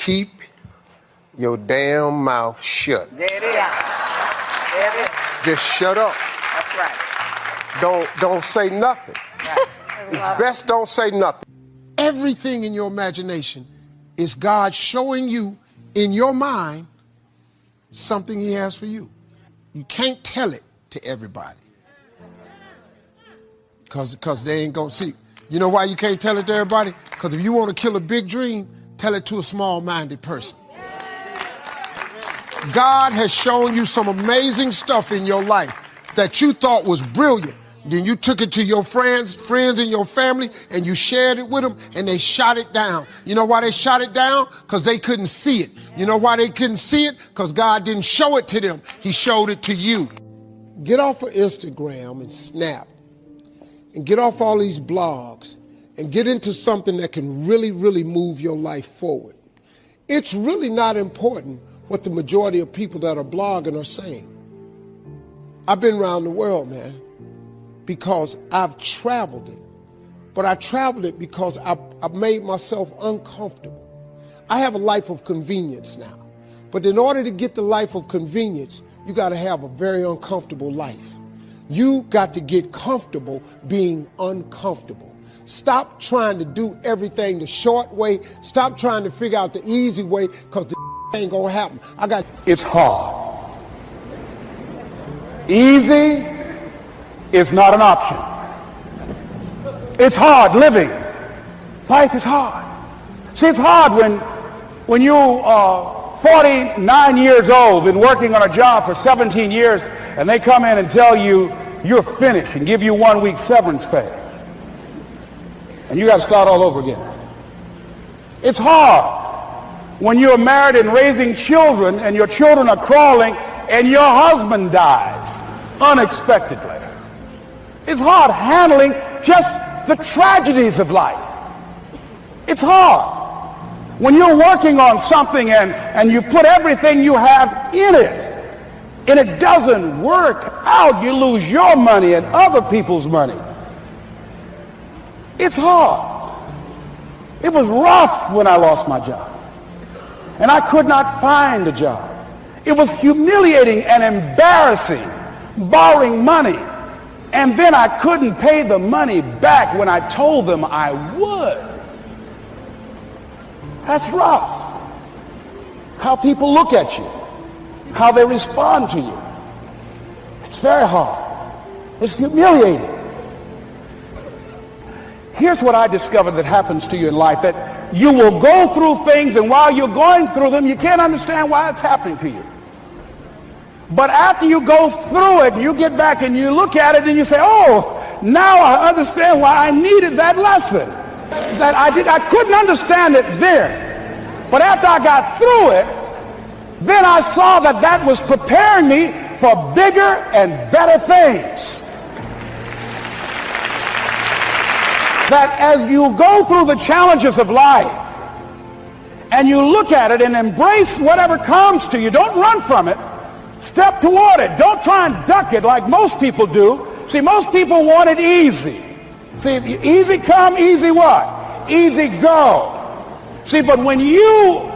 keep your damn mouth shut. There it is. There it is. Just shut up. That's right. Don't say nothing. Right. It's best don't say nothing. Everything in your imagination is God showing you in your mind something he has for you. You can't tell it to everybody. Because they ain't gonna see. You know why you can't tell it to everybody? Because if you want to kill a big dream, tell it to a small-minded person. God has shown you some amazing stuff in your life that you thought was brilliant. Then you took it to your friends and your family, and you shared it with them, and they shot it down. You know why they shot it down? Because they couldn't see it. You know why they couldn't see it? Because God didn't show it to them. He showed it to you. Get off of Instagram and Snap, and get off all these blogs, and get into something that can really, really move your life forward. It's really not important what the majority of people that are blogging are saying. I've been around the world, man, because I've traveled it. But I traveled it because I've made myself uncomfortable. I have a life of convenience now. But in order to get the life of convenience, you got to have a very uncomfortable life. You got to get comfortable being uncomfortable. Stop trying to do everything the short way. Stop trying to figure out the easy way, because the ain't gonna happen. It's hard. Easy is not an option. It's hard living. Life is hard. See, it's hard when you are 49 years old, been working on a job for 17 years, and they come in and tell you you're finished and give you 1 week severance pay. And you got to start all over again. It's hard when you're married and raising children, and your children are crawling, and your husband dies unexpectedly. It's hard handling just the tragedies of life. It's hard when you're working on something and you put everything you have in it, and it doesn't work out. You lose your money and other people's money. It's hard. It was rough when I lost my job, and I could not find a job. It was humiliating and embarrassing, borrowing money, and then I couldn't pay the money back when I told them I would. That's rough. How people look at you, how they respond to you. It's very hard. It's humiliating. Here's what I discovered that happens to you in life, that you will go through things, and while you're going through them, you can't understand why it's happening to you. But after you go through it, you get back and you look at it and you say, oh, now I understand why I needed that lesson. That I couldn't understand it then. But after I got through it, then I saw that was preparing me for bigger and better things. That as you go through the challenges of life and you look at it and embrace whatever comes to you, don't run from it. Step toward it. Don't try and duck it like most people do. See, most people want it easy. See, easy come, easy what? Easy go. See, but when you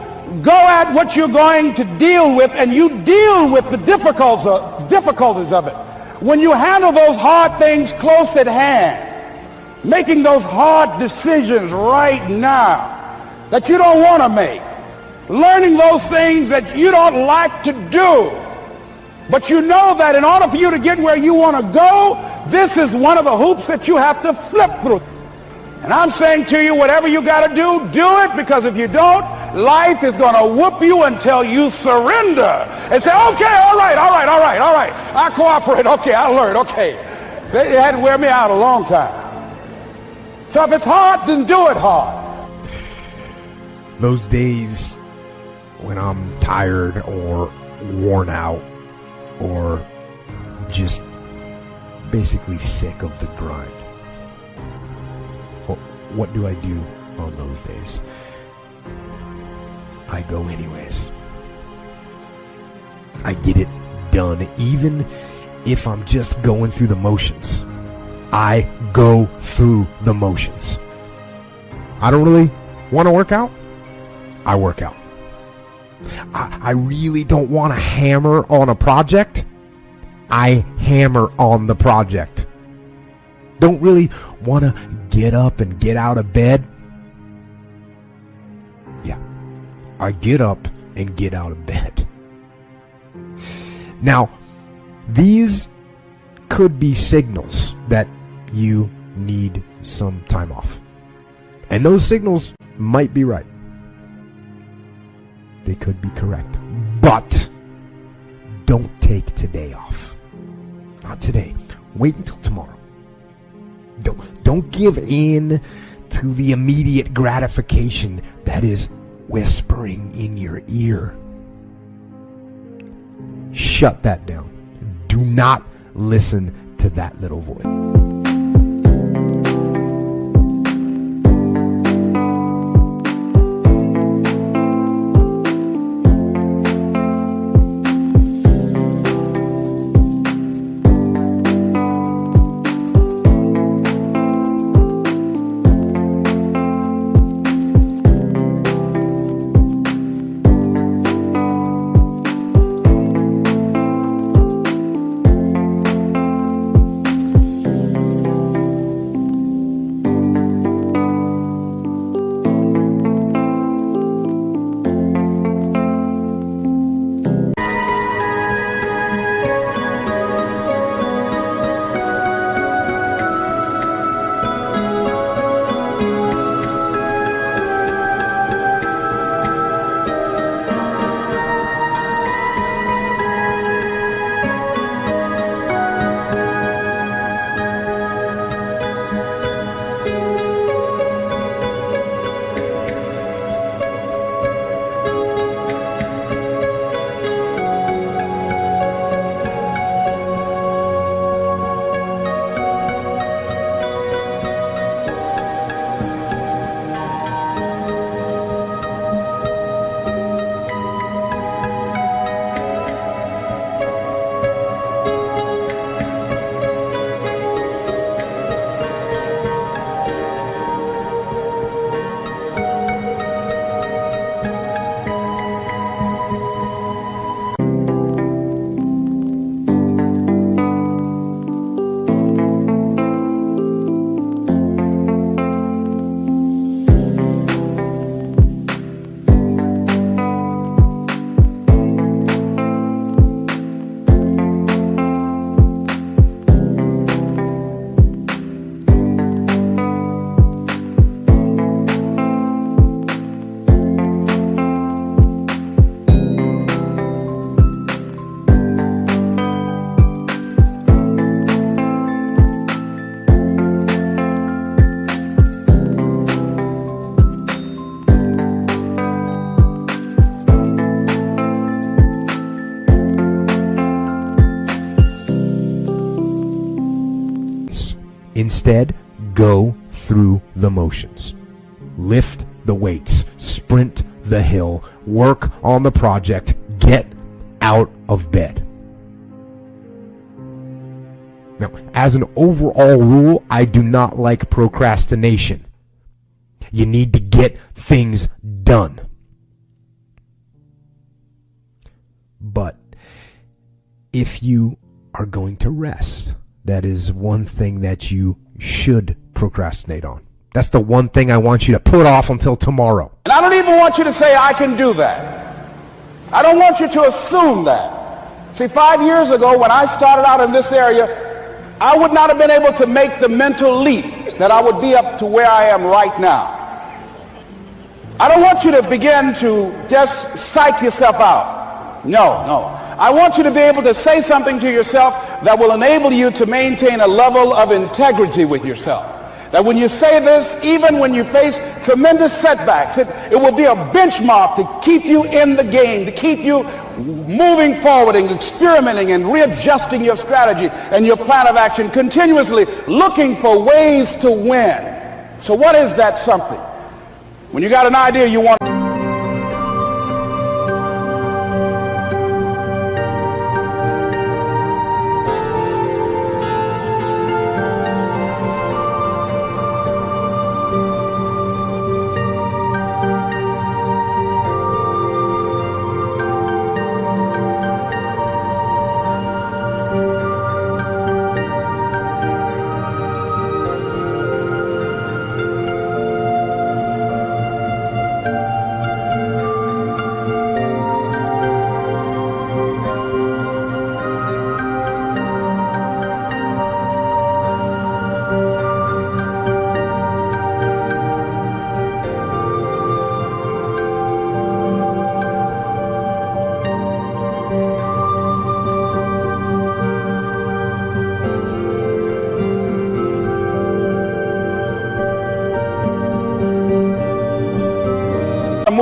go at what you're going to deal with, and you deal with the difficulties of it, when you handle those hard things close at hand, making those hard decisions right now that you don't want to make, learning those things that you don't like to do, but you know that in order for you to get where you want to go, this is one of the hoops that you have to flip through. And I'm saying to you, whatever you got to do, do it, because if you don't, life is going to whoop you until you surrender and say, okay, all right, I cooperate, okay, I learned, okay. They had to wear me out a long time. So if it's hard, then do it hard. Those days when I'm tired or worn out or just basically sick of the grind, what do I do on those days? I go anyways. I get it done, even if I'm just going through the motions. I go through the motions. I don't really want to work out. I work out. I really don't want to hammer on a project. I hammer on the project. Don't really want to get up and get out of bed. Yeah, I get up and get out of bed. Now, these could be signals that you need some time off. And those signals might be right. They could be correct. But don't take today off. Not today. Wait until tomorrow. Don't give in to the immediate gratification that is whispering in your ear. Shut that down. Do not listen to that little voice. Instead, go through the motions. Lift the weights, sprint the hill, work on the project, get out of bed. Now, as an overall rule, I do not like procrastination. You need to get things done. But if you are going to rest, that is one thing that you should procrastinate on. That's the one thing I want you to put off until tomorrow. And I don't even want you to say, I can do that. I don't want you to assume that. See, 5 years ago when I started out in this area, I would not have been able to make the mental leap that I would be up to where I am right now. I don't want you to begin to just psych yourself out. No. I want you to be able to say something to yourself that will enable you to maintain a level of integrity with yourself. That when you say this, even when you face tremendous setbacks, it will be a benchmark to keep you in the game, to keep you moving forward and experimenting and readjusting your strategy and your plan of action, continuously looking for ways to win. So what is that something? When you got an idea you want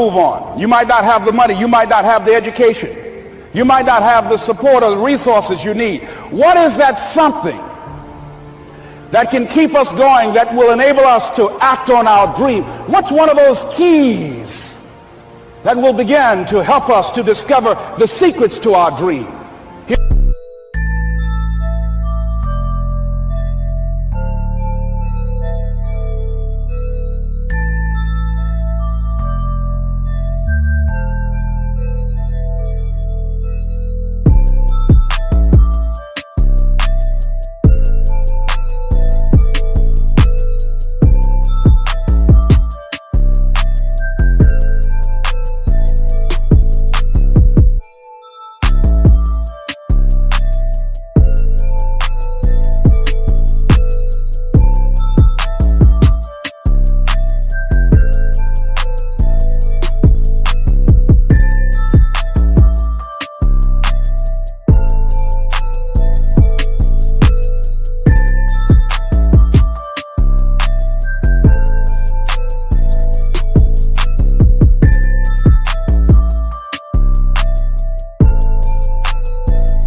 move on. You might not have the money. You might not have the education. You might not have the support or the resources you need. What is that something that can keep us going, that will enable us to act on our dream? What's one of those keys that will begin to help us to discover the secrets to our dream?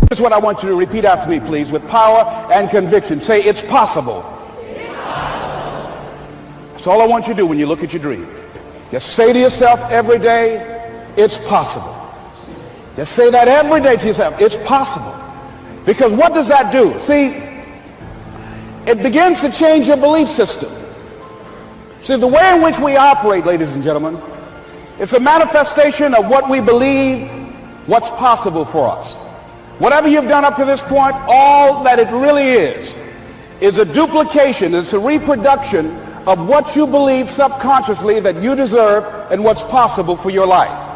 Here's what I want you to repeat after me, please, with power and conviction. Say, it's possible. It's possible. That's all I want you to do when you look at your dream. Just say to yourself every day, it's possible. Just say that every day to yourself, it's possible. Because what does that do? See, it begins to change your belief system. See, the way in which we operate, ladies and gentlemen, it's a manifestation of what we believe, what's possible for us. Whatever you've done up to this point, all that it really is a duplication, it's a reproduction of what you believe subconsciously that you deserve and what's possible for your life.